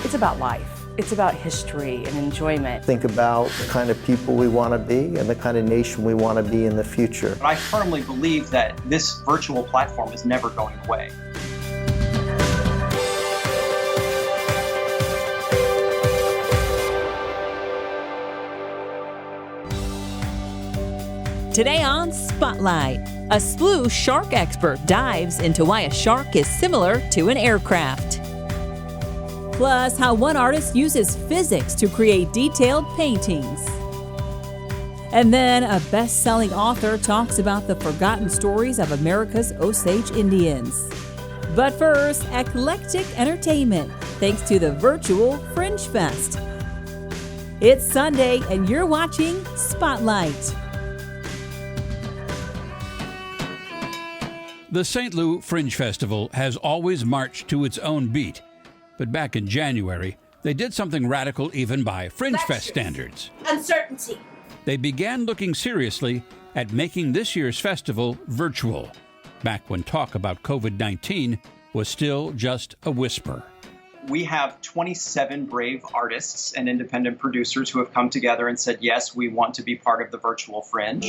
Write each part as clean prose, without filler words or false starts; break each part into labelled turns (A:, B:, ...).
A: It's about life. It's about history and enjoyment.
B: Think about the kind of people we want to be and the kind of nation we want to be in the future.
C: I firmly believe that this virtual platform is never going away.
D: Today on Spotlight, a sleuth shark expert dives into why a shark is similar to an aircraft. Plus, how one artist uses physics to create detailed paintings. And then a best-selling author talks about the forgotten stories of America's Osage Indians. But first, eclectic entertainment, thanks to the virtual Fringe Fest. It's Sunday, and you're watching Spotlight.
E: The St. Louis Fringe Festival has always marched to its own beat. But back in January, they did something radical even by Fringe Fest standards.
F: Uncertainty.
E: They began looking seriously at making this year's festival virtual, back when talk about COVID-19 was still just a whisper.
C: We have 27 brave artists and independent producers who have come together and said, yes, we want to be part of the virtual Fringe.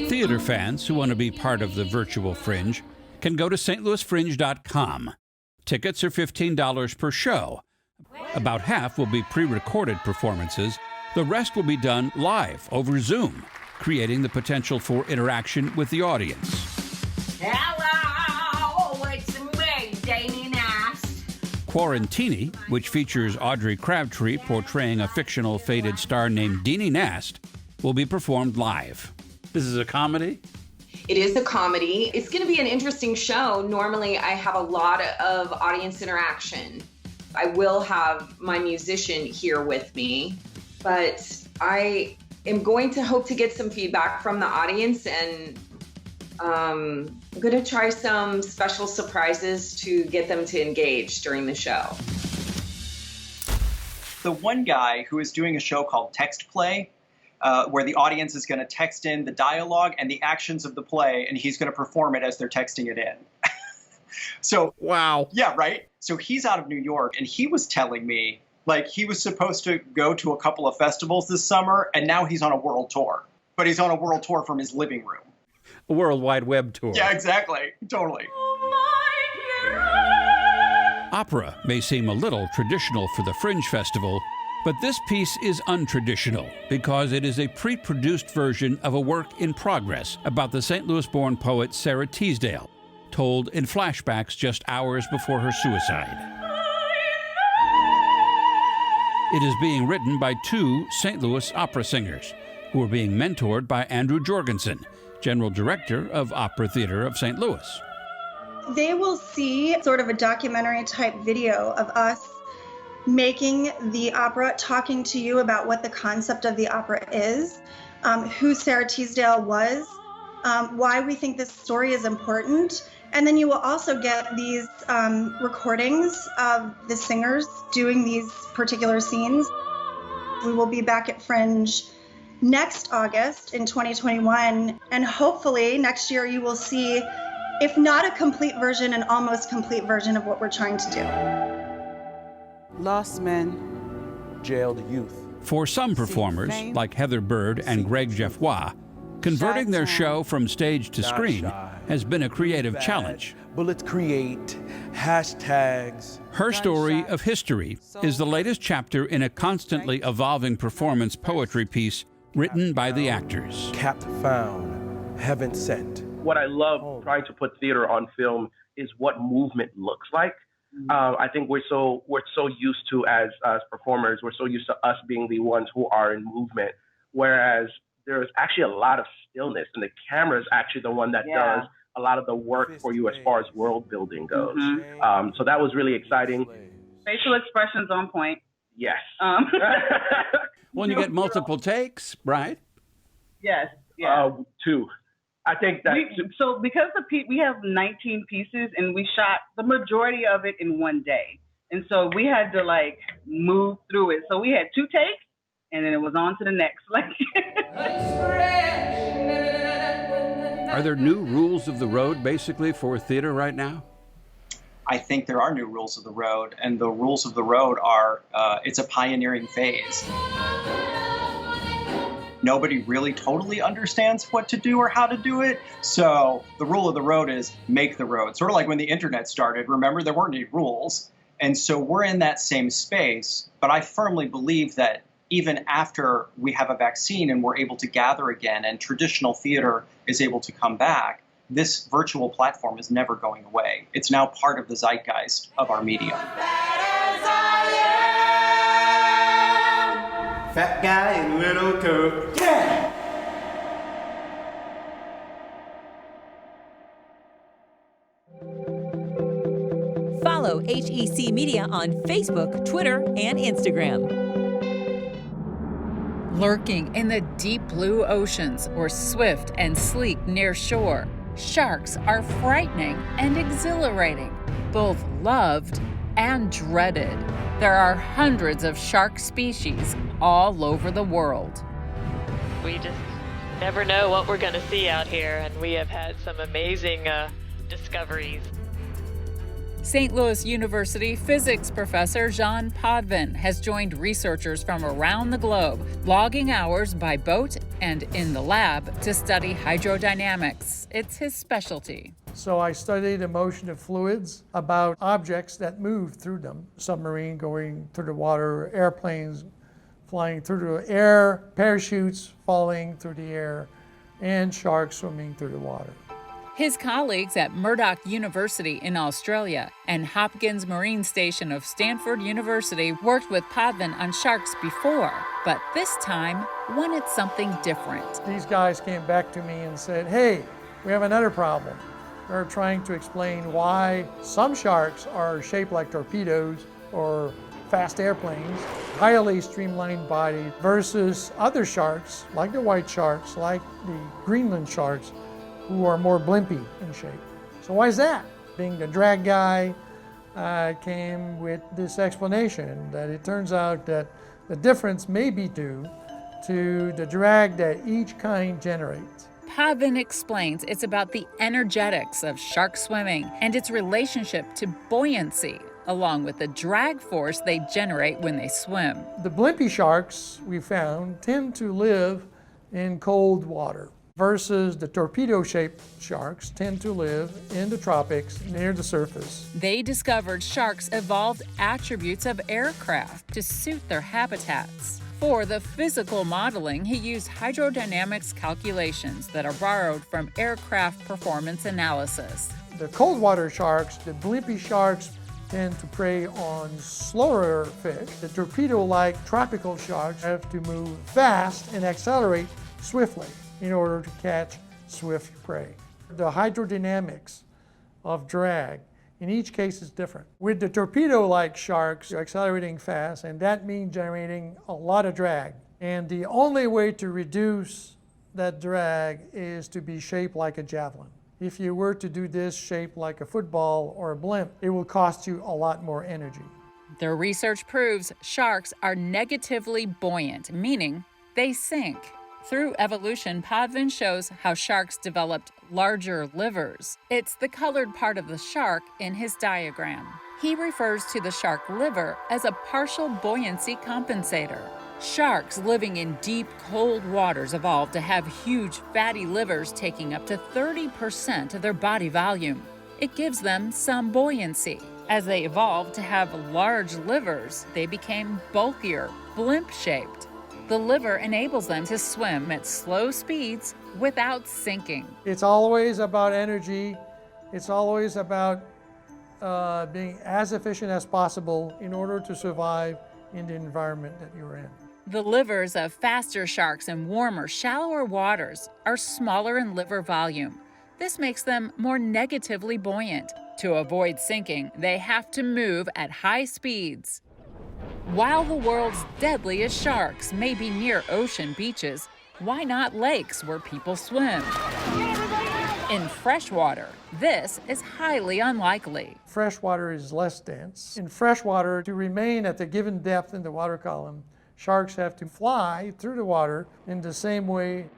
E: Theater fans who want to be part of the virtual Fringe can go to stlouisfringe.com. Tickets are $15 per show. About half will be pre-recorded performances. The rest will be done live over Zoom, creating the potential for interaction with the audience.
F: Hello, it's me, Jeannie Trevor.
E: Quarantini, which features Audrey Crabtree portraying a fictional fated star named Deanie Nast, will be performed live. This is a comedy?
G: It is a comedy. It's going to be an interesting show. Normally, I have a lot of audience interaction. I will have my musician here with me, but I am going to hope to get some feedback from the audience, and I'm going to try some special surprises to get them to engage during the show.
C: The one guy who is doing a show called Text Play, where the audience is going to text in the dialogue and the actions of the play, and he's going to perform it as they're texting it in. So,
E: wow.
C: Yeah, right? So he's out of New York, and he was telling me, like, he was supposed to go to a couple of festivals this summer, and now he's on a world tour. But he's on a world tour from his living room.
E: A World Wide Web tour.
C: Yeah, exactly. Totally.
E: Opera may seem a little traditional for the Fringe Festival, but this piece is untraditional because it is a pre-produced version of a work in progress about the St. Louis-born poet Sarah Teasdale, told in flashbacks just hours before her suicide. It is being written by two St. Louis opera singers who are being mentored by Andrew Jorgensen, General Director of Opera Theater of St. Louis.
H: They will see sort of a documentary type video of us making the opera, talking to you about what the concept of the opera is, who Sarah Teasdale was, why we think this story is important. And then you will also get these recordings of the singers doing these particular scenes. We will be back at Fringe next August in 2021, and hopefully next year you will see, if not a complete version, an almost complete version of what we're trying to do.
I: Lost men, jailed youth.
E: For some performers, like Heather Bird and Greg Jeffois, converting their show from stage to screen has been a creative challenge.
I: Bullets create hashtags.
E: Her story of history is the latest chapter in a constantly evolving performance poetry piece written by the actors.
I: Capped found, heaven sent.
J: What I love trying to put theater on film is what movement looks like. I think we're so used to, as performers, we're so used to us being the ones who are in movement, whereas there's actually a lot of stillness, and the camera is actually the one that does a lot of the work for you as far as world building goes. So that was really exciting.
K: Facial expressions on point.
J: Yes.
E: When you get multiple takes, right?
K: Yes. Yeah.
J: 2. I think that
K: so because we have 19 pieces, and we shot the majority of it in one day, and so we had to like move through it. So we had 2 takes, and then it was on to the next. Like,
E: are there new rules of the road basically for theater right now?
C: I think there are new rules of the road, and the rules of the road are it's a pioneering phase. Nobody really totally understands what to do or how to do it. So the rule of the road is make the road. Sort of like when the internet started, remember, there weren't any rules. And so we're in that same space. But I firmly believe that even after we have a vaccine and we're able to gather again and traditional theater is able to come back, this virtual platform is never going away. It's now part of the zeitgeist of our medium.
L: Fat guy in little coat, yeah!
D: Follow HEC Media on Facebook, Twitter, and Instagram.
M: Lurking in the deep blue oceans or swift and sleek near shore, sharks are frightening and exhilarating, both loved and dreaded. There are hundreds of shark species all over the world.
N: We just never know what we're going to see out here, and we have had some amazing discoveries.
M: St. Louis University physics professor Jeanne Trevor has joined researchers from around the globe, logging hours by boat and in the lab to study hydrodynamics. It's his specialty.
O: So I studied the motion of fluids, about objects that move through them. Submarine going through the water, airplanes flying through the air, parachutes falling through the air, and sharks swimming through the water.
M: His colleagues at Murdoch University in Australia and Hopkins Marine Station of Stanford University worked with Trevor on sharks before, but this time wanted something different.
O: These guys came back to me and said, hey, we have another problem. They're trying to explain why some sharks are shaped like torpedoes or fast airplanes, highly streamlined bodies, versus other sharks, like the white sharks, like the Greenland sharks, who are more blimpy in shape. So why is that? Being the drag guy, came with this explanation that it turns out that the difference may be due to the drag that each kind generates.
M: Trevor explains it's about the energetics of shark swimming and its relationship to buoyancy, along with the drag force they generate when they swim.
O: The blimpy sharks, we found, tend to live in cold water, versus the torpedo-shaped sharks tend to live in the tropics near the surface.
M: They discovered sharks evolved attributes of aircraft to suit their habitats. For the physical modeling, he used hydrodynamics calculations that are borrowed from aircraft performance analysis.
O: The cold water sharks, the blimpy sharks, tend to prey on slower fish. The torpedo-like tropical sharks have to move fast and accelerate swiftly in order to catch swift prey. The hydrodynamics of drag in each case is different. With the torpedo-like sharks, you're accelerating fast, and that means generating a lot of drag. And the only way to reduce that drag is to be shaped like a javelin. If you were to do this shaped like a football or a blimp, it will cost you a lot more energy.
M: Their research proves sharks are negatively buoyant, meaning they sink. Through evolution, Trevor shows how sharks developed larger livers. It's the colored part of the shark in his diagram. He refers to the shark liver as a partial buoyancy compensator. Sharks living in deep, cold waters evolved to have huge, fatty livers taking up to 30% of their body volume. It gives them some buoyancy. As they evolved to have large livers, they became bulkier, blimp-shaped. The liver enables them to swim at slow speeds without sinking.
O: It's always about energy. It's always about being as efficient as possible in order to survive in the environment that you're in.
M: The livers of faster sharks in warmer, shallower waters are smaller in liver volume. This makes them more negatively buoyant. To avoid sinking, they have to move at high speeds. While the world's deadliest sharks may be near ocean beaches, why not lakes where people swim? In freshwater, this is highly unlikely.
O: Freshwater is less dense. In freshwater, to remain at the given depth in the water column, sharks have to fly through the water in the same way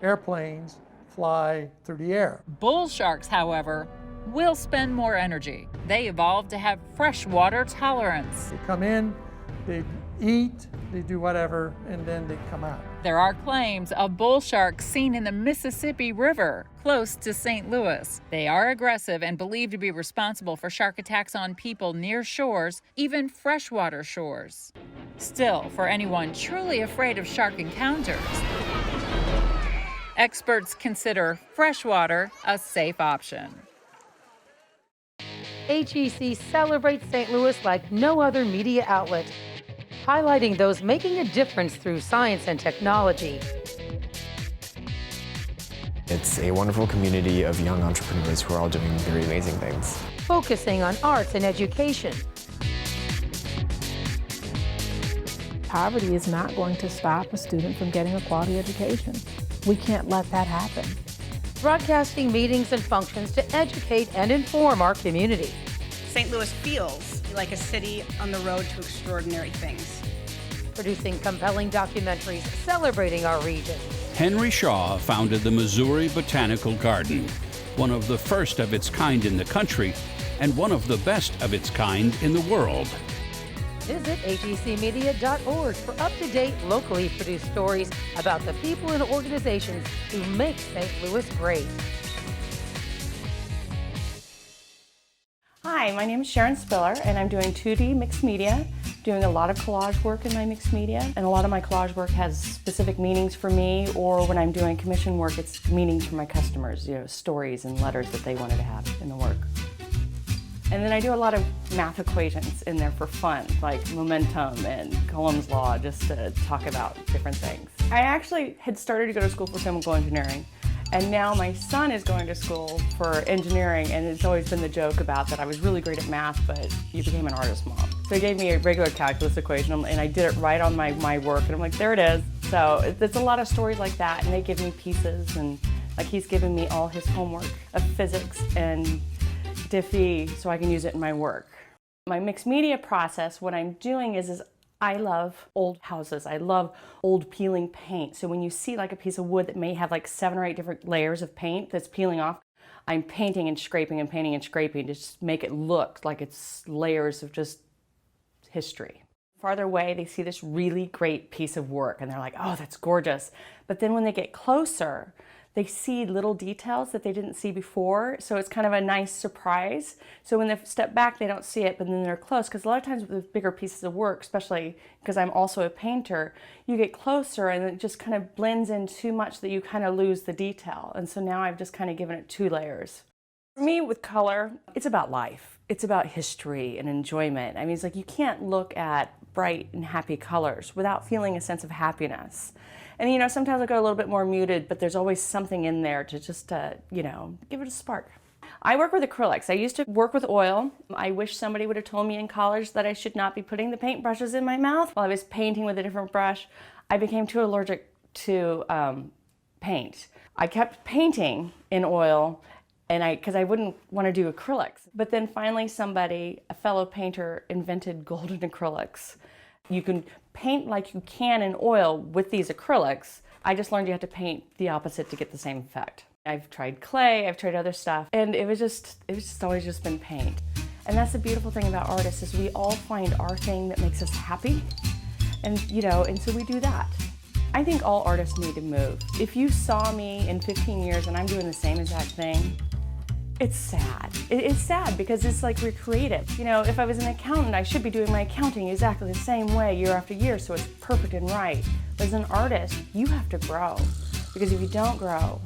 O: airplanes fly through the air.
M: Bull sharks, however, will spend more energy. They evolved to have freshwater tolerance.
O: They come in, they eat, they do whatever, and then they come out.
M: There are claims of bull sharks seen in the Mississippi River, close to St. Louis. They are aggressive and believed to be responsible for shark attacks on people near shores, even freshwater shores. Still, for anyone truly afraid of shark encounters, experts consider freshwater a safe option.
P: HEC celebrates St. Louis like no other media outlet, highlighting those making a difference through science and technology.
Q: It's a wonderful community of young entrepreneurs who are all doing very amazing things.
P: Focusing on arts and education.
R: Poverty is not going to stop a student from getting a quality education. We can't let that happen.
P: Broadcasting meetings and functions to educate and inform our community.
S: St. Louis feels like a city on the road to extraordinary things.
P: Producing compelling documentaries celebrating our region.
E: Henry Shaw founded the Missouri Botanical Garden, one of the first of its kind in the country and one of the best of its kind in the world.
P: Visit hecmedia.org for up-to-date, locally produced stories about the people and organizations who make St. Louis great.
A: Hi, my name is Sharon Spillar, and I'm doing 2D mixed media, doing a lot of collage work in my mixed media, and a lot of my collage work has specific meanings for me, or when I'm doing commission work, it's meanings for my customers, stories and letters that they wanted to have in the work. And then I do a lot of math equations in there for fun, like momentum and Coulomb's law, just to talk about different things. I actually had started to go to school for chemical engineering, and now my son is going to school for engineering, and it's always been the joke about that I was really great at math, but you became an artist, Mom. So he gave me a regular calculus equation, and I did it right on my work, and I'm like, there it is. So there's a lot of stories like that, and they give me pieces, and like he's given me all his homework of physics and Diffie so I can use it in my work. My mixed media process, what I'm doing is I love old houses. I love old peeling paint. So when you see like a piece of wood that may have like 7 or 8 different layers of paint that's peeling off, I'm painting and scraping and painting and scraping to just make it look like it's layers of just history. Farther away, they see this really great piece of work and they're like, oh, that's gorgeous. But then when they get closer, they see little details that they didn't see before, so it's kind of a nice surprise. So when they step back, they don't see it, but then they're close, because a lot of times with bigger pieces of work, especially because I'm also a painter, you get closer and it just kind of blends in too much that you kind of lose the detail. And so now I've just kind of given it 2 layers. For me, with color, it's about life. It's about history and enjoyment. I mean, it's like you can't look at bright and happy colors without feeling a sense of happiness. And sometimes I go a little bit more muted, but there's always something in there to just, give it a spark. I work with acrylics. I used to work with oil. I wish somebody would have told me in college that I should not be putting the paintbrushes in my mouth while I was painting with a different brush. I became too allergic to paint. I kept painting in oil because I wouldn't want to do acrylics. But then finally a fellow painter, invented golden acrylics. You can paint like you can in oil with these acrylics. I just learned you have to paint the opposite to get the same effect. I've tried clay, I've tried other stuff, and it was just always just been paint. And that's the beautiful thing about artists is we all find our thing that makes us happy, and so we do that. I think all artists need to move. If you saw me in 15 years and I'm doing the same exact thing, it's sad. It's sad because it's like we're creative. If I was an accountant, I should be doing my accounting exactly the same way year after year, so it's perfect and right. But as an artist, you have to grow. Because if you don't grow,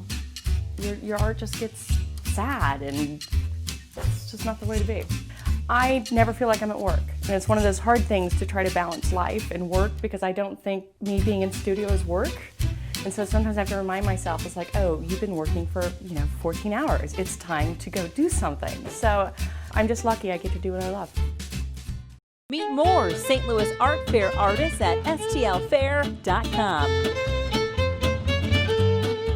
A: your art just gets sad, and it's just not the way to be. I never feel like I'm at work. And it's one of those hard things to try to balance life and work, because I don't think me being in studio is work. And so sometimes I have to remind myself, it's like, oh, you've been working for 14 hours. It's time to go do something. So I'm just lucky I get to do what I love.
D: Meet more St. Louis Art Fair artists at stlfair.com.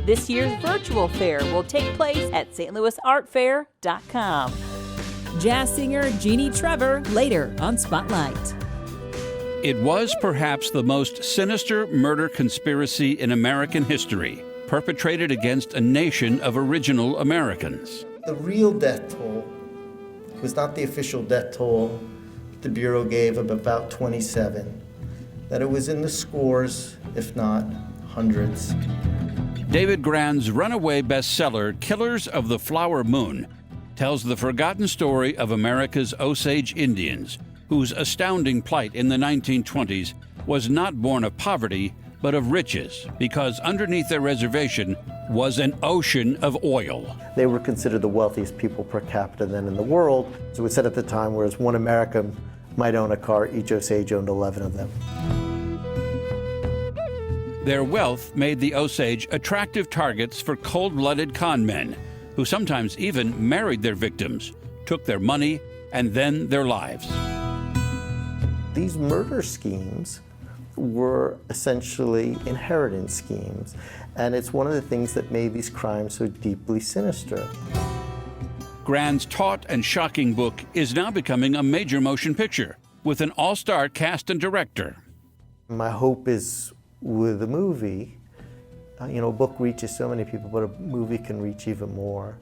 D: This year's virtual fair will take place at stlouisartfair.com. Jazz singer Jeannie Trevor later on Spotlight.
E: It was perhaps the most sinister murder conspiracy in American history, perpetrated against a nation of original Americans.
B: The real death toll was not the official death toll the Bureau gave of about 27, that it was in the scores, if not hundreds.
E: David Grann's runaway bestseller, Killers of the Flower Moon, tells the forgotten story of America's Osage Indians, whose astounding plight in the 1920s was not born of poverty, but of riches, because underneath their reservation was an ocean of oil.
B: They were considered the wealthiest people per capita then in the world. So it was said at the time, whereas one American might own a car, each Osage owned 11 of them.
E: Their wealth made the Osage attractive targets for cold-blooded con men, who sometimes even married their victims, took their money, and then their lives.
B: These murder schemes were essentially inheritance schemes, and it's one of the things that made these crimes so deeply sinister.
E: Grann's taut and shocking book is now becoming a major motion picture with an all-star cast and director.
B: My hope is with a movie, a book reaches so many people, but a movie can reach even more.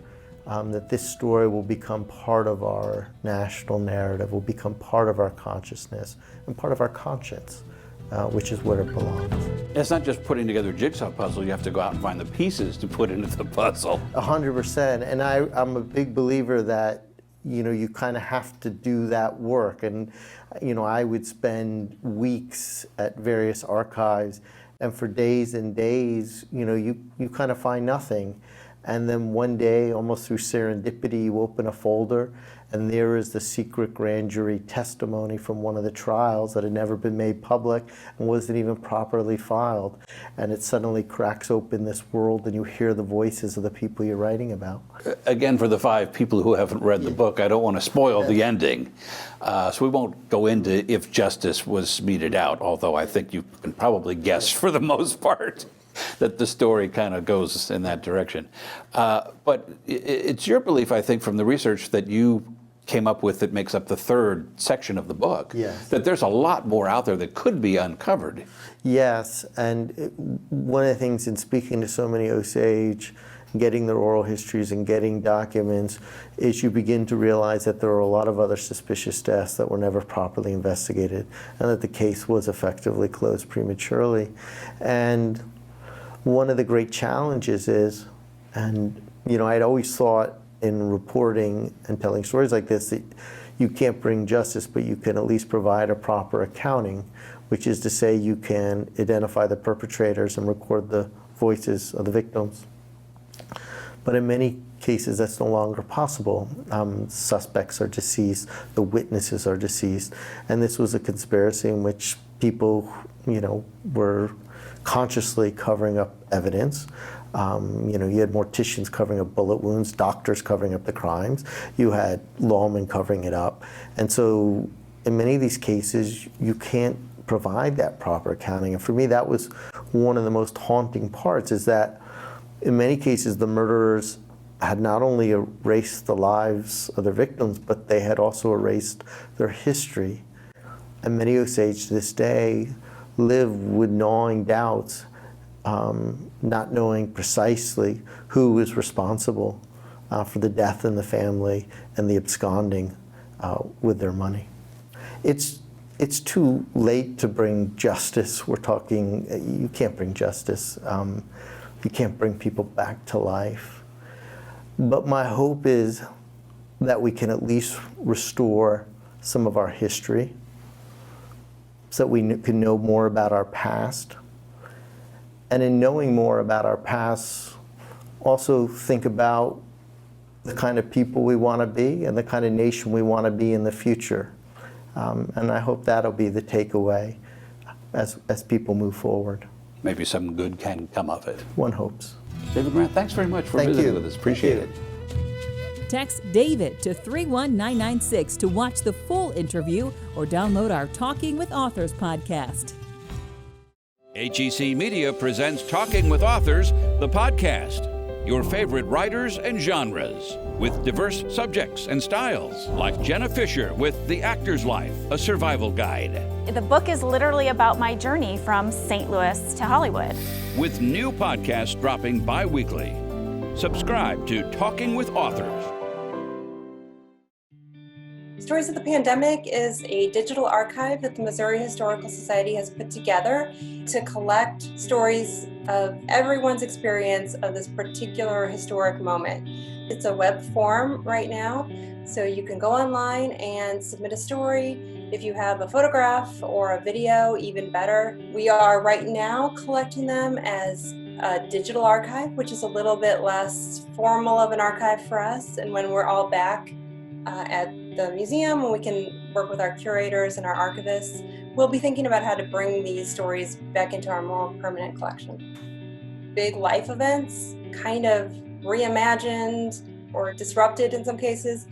B: That this story will become part of our national narrative, will become part of our consciousness and part of our conscience, which is where it belongs.
E: It's not just putting together a jigsaw puzzle, you have to go out and find the pieces to put into the puzzle.
B: 100%, and I'm a big believer that you kind of have to do that work. And I would spend weeks at various archives, and for days and days, you kind of find nothing. And then one day, almost through serendipity, you open a folder, and there is the secret grand jury testimony from one of the trials that had never been made public and wasn't even properly filed. And it suddenly cracks open this world, and you hear the voices of the people you're writing about.
E: Again, for the 5 people who haven't read the book, I don't want to spoil the ending. So we won't go into if justice was meted out, although I think you can probably guess for the most part that the story kind of goes in that direction. But it's your belief, I think, from the research that you came up with that makes up the 3rd section of the book,
B: yes,
E: that there's a lot more out there that could be uncovered.
B: Yes, and one of the things in speaking to so many Osage, getting their oral histories and getting documents, is you begin to realize that there are a lot of other suspicious deaths that were never properly investigated, and that the case was effectively closed prematurely. And one of the great challenges is, and I'd always thought in reporting and telling stories like this that you can't bring justice, but you can at least provide a proper accounting, which is to say you can identify the perpetrators and record the voices of the victims. But in many cases, that's no longer possible. Suspects are deceased, the witnesses are deceased, and this was a conspiracy in which people, were consciously covering up evidence. You had morticians covering up bullet wounds, doctors covering up the crimes, you had lawmen covering it up. And so in many of these cases, you can't provide that proper accounting. And for me, that was one of the most haunting parts, is that in many cases, the murderers had not only erased the lives of their victims, but they had also erased their history. And many Osage to this day live with gnawing doubts, not knowing precisely who is responsible for the death in the family and the absconding with their money. It's too late to bring justice. We're talking, you can't bring justice. You can't bring people back to life. But my hope is that we can at least restore some of our history, so that we can know more about our past. And in knowing more about our past, also think about the kind of people we want to be and the kind of nation we want to be in the future. And I hope that'll be the takeaway as people move forward.
E: Maybe some good can come of it.
B: One hopes.
E: David Grann, thanks very much for visiting with us. Appreciate it.
D: Text David to 31996 to watch the full interview or download our Talking with Authors podcast.
E: HEC Media presents Talking with Authors, the podcast. Your favorite writers and genres with diverse subjects and styles, like Jenna Fisher with The Actor's Life, a survival guide.
T: The book is literally about my journey from St. Louis to Hollywood.
E: With new podcasts dropping bi-weekly. Subscribe to Talking with Authors.
U: Stories of the Pandemic is a digital archive that the Missouri Historical Society has put together to collect stories of everyone's experience of this particular historic moment. It's a web form right now, so you can go online and submit a story. If you have a photograph or a video, even better. We are right now collecting them as a digital archive, which is a little bit less formal of an archive for us. And when we're all back at the museum, when we can work with our curators and our archivists, we'll be thinking about how to bring these stories back into our more permanent collection. Big life events, kind of reimagined or disrupted in some cases,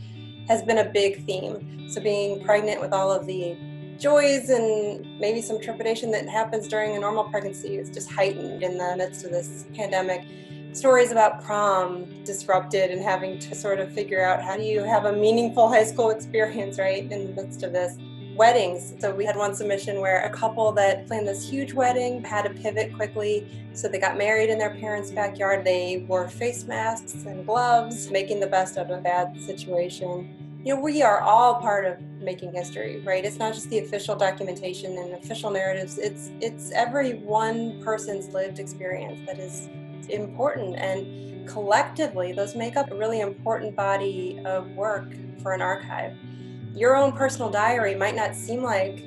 U: has been a big theme. So being pregnant with all of the joys and maybe some trepidation that happens during a normal pregnancy is just heightened in the midst of this pandemic. Stories about prom disrupted and having to sort of figure out how do you have a meaningful high school experience, right, in the midst of this. Weddings. So we had one submission where a couple that planned this huge wedding had to pivot quickly. So they got married in their parents' backyard. They wore face masks and gloves, making the best of a bad situation. You know, we are all part of making history, right? It's not just the official documentation and official narratives. It's every one person's lived experience that is important, and collectively those make up a really important body of work for an archive. Your own personal diary might not seem like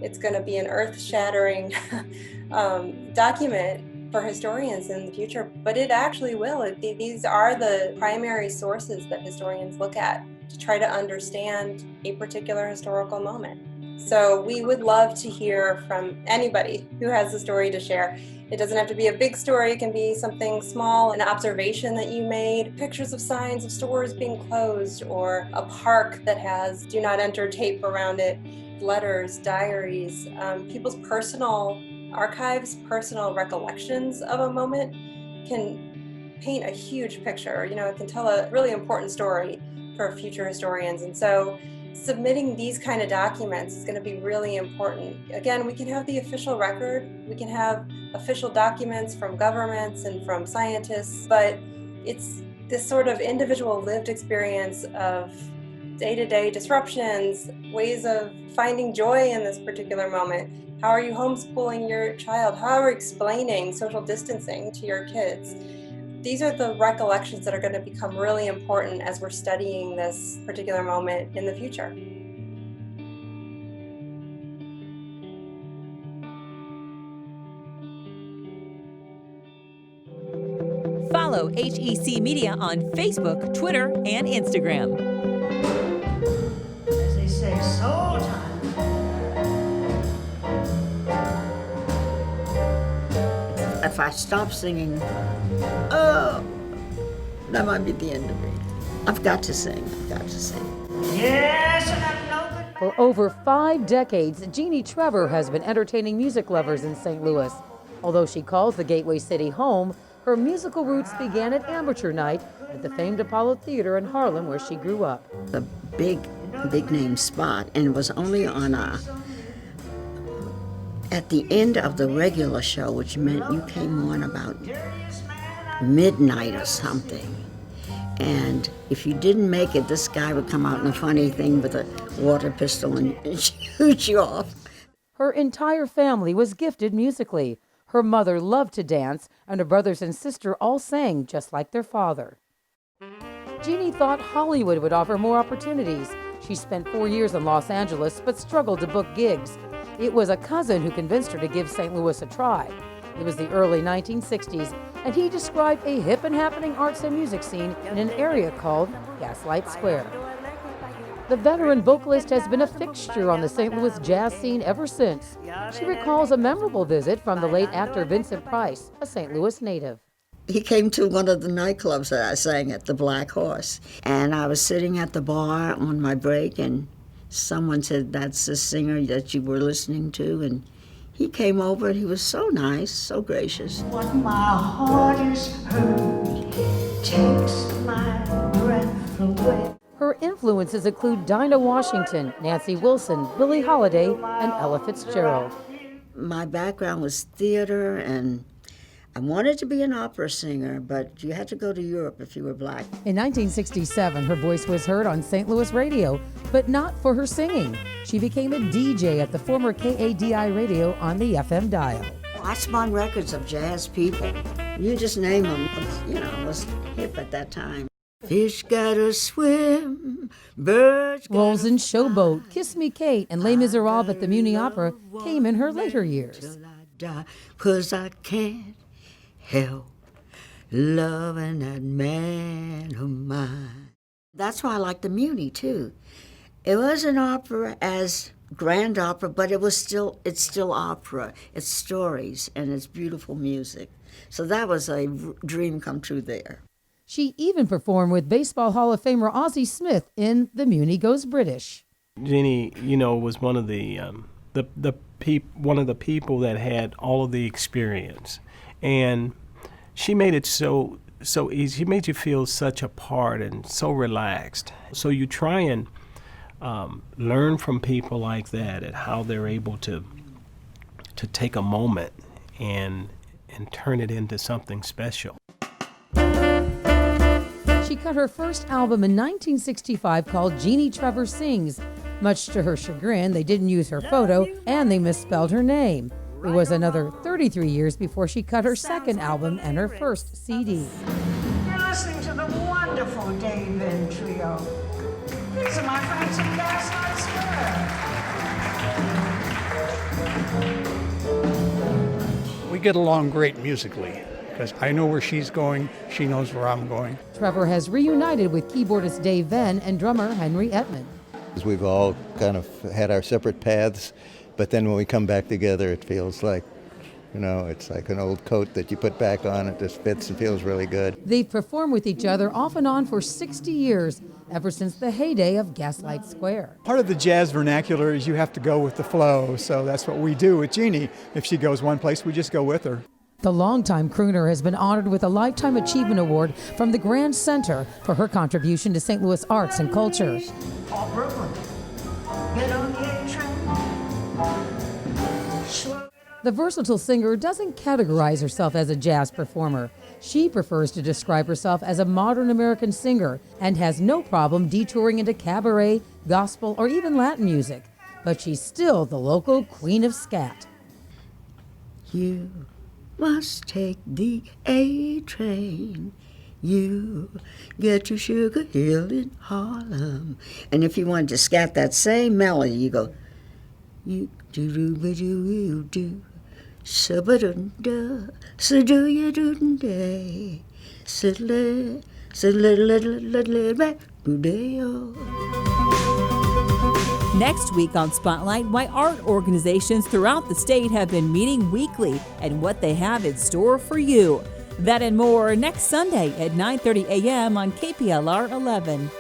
U: it's going to be an earth-shattering document for historians in the future, but it actually will. These are the primary sources that historians look at to try to understand a particular historical moment. So we would love to hear from anybody who has a story to share. It doesn't have to be a big story. It can be something small, an observation that you made, pictures of signs of stores being closed, or a park that has do not enter tape around it, letters, diaries, people's personal archives, personal recollections of a moment can paint a huge picture. You know, it can tell a really important story for future historians. And so submitting these kind of documents is going to be really important. Again, we can have the official record, we can have official documents from governments and from scientists, but it's this sort of individual lived experience of day-to-day disruptions, ways of finding joy in this particular moment. How are you homeschooling your child? How are you explaining social distancing to your kids? These are the recollections that are going to become really important as we're studying this particular moment in the future.
D: Follow HEC Media on Facebook, Twitter, and Instagram.
F: As they say, soul time. If I stop singing, oh, that might be the end of me. I've got to sing. I've got to sing. Yes, and I'm no good.
P: For over 5 decades, Jeannie Trevor has been entertaining music lovers in St. Louis. Although she calls the Gateway City home, her musical roots began at amateur night at the famed Apollo Theater in Harlem, where she grew up.
F: A big name spot, and it was only on at the end of the regular show, which meant you came on about midnight or something. And if you didn't make it, this guy would come out in a funny thing with a water pistol and shoot you off.
P: Her entire family was gifted musically. Her mother loved to dance, and her brothers and sister all sang just like their father. Jeannie thought Hollywood would offer more opportunities. She spent 4 years in Los Angeles, but struggled to book gigs. It was a cousin who convinced her to give St. Louis a try. It was the early 1960s, and he described a hip and happening arts and music scene in an area called Gaslight Square. The veteran vocalist has been a fixture on the St. Louis jazz scene ever since. She recalls a memorable visit from the late actor Vincent Price, a St. Louis native.
F: He came to one of the nightclubs that I sang at, the Black Horse, and I was sitting at the bar on my break, and someone said, "That's the singer that you were listening to," and he came over, and he was so nice, so gracious.
V: What my heart is hurt takes my breath away.
P: Her influences include Dinah Washington, Nancy Wilson, Billie Holiday, and Ella Fitzgerald.
F: My background was theater, and I wanted to be an opera singer, but you had to go to Europe if you were black.
P: In 1967, her voice was heard on St. Louis radio, but not for her singing. She became a DJ at the former KADI radio on the FM dial.
F: I spun records of jazz people. You just name them. It was hip at that time. Fish gotta swim, birds gotta
P: Roles in Showboat, Kiss Me Kate, and Les Miserables at the Muni Opera came in her later years.
F: 'Cause I can't help loving that man of mine. That's why I like the Muni too. It wasn't opera as grand opera, but it's still opera. It's stories and it's beautiful music. So that was a dream come true there.
P: She even performed with Baseball Hall of Famer Ozzie Smith in The Muni Goes British.
G: Jeannie, was one of one of the people that had all of the experience, and she made it so easy. She made you feel such a part and so relaxed. So you try and learn from people like that and how they're able to take a moment and turn it into something special.
P: She cut her first album in 1965 called Jeannie Trevor Sings. Much to her chagrin, they didn't use her photo and they misspelled her name. It was another 33 years before she cut her second album and her first CD.
V: You're listening to the wonderful Dave Trio. These are my friends from Gaslight Square.
H: We get along great musically, because I know where she's going, she knows where I'm going.
P: Trevor has reunited with keyboardist Dave Venn and drummer Henry Etman.
W: We've all kind of had our separate paths, but then when we come back together, it feels like, it's like an old coat that you put back on. It just fits and feels really good.
P: They've performed with each other off and on for 60 years, ever since the heyday of Gaslight Square.
X: Part of the jazz vernacular is you have to go with the flow, so that's what we do with Jeannie. If she goes one place, we just go with her.
P: The longtime crooner has been honored with a Lifetime Achievement Award from the Grand Center for her contribution to St. Louis arts and culture.
V: Or Brooklyn. Get on the A train.
P: The versatile singer doesn't categorize herself as a jazz performer. She prefers to describe herself as a modern American singer and has no problem detouring into cabaret, gospel, or even Latin music. But she's still the local queen of scat.
F: You must take the A train. You get to Sugar Hill in Harlem. And if you wanted to scat that same melody, you go, you do Sabadunda, Saduya Dunday, Sidle,
D: Next week on Spotlight, why art organizations throughout the state have been meeting weekly and what they have in store for you. That and more next Sunday at 9:30 a.m. on KPLR 11.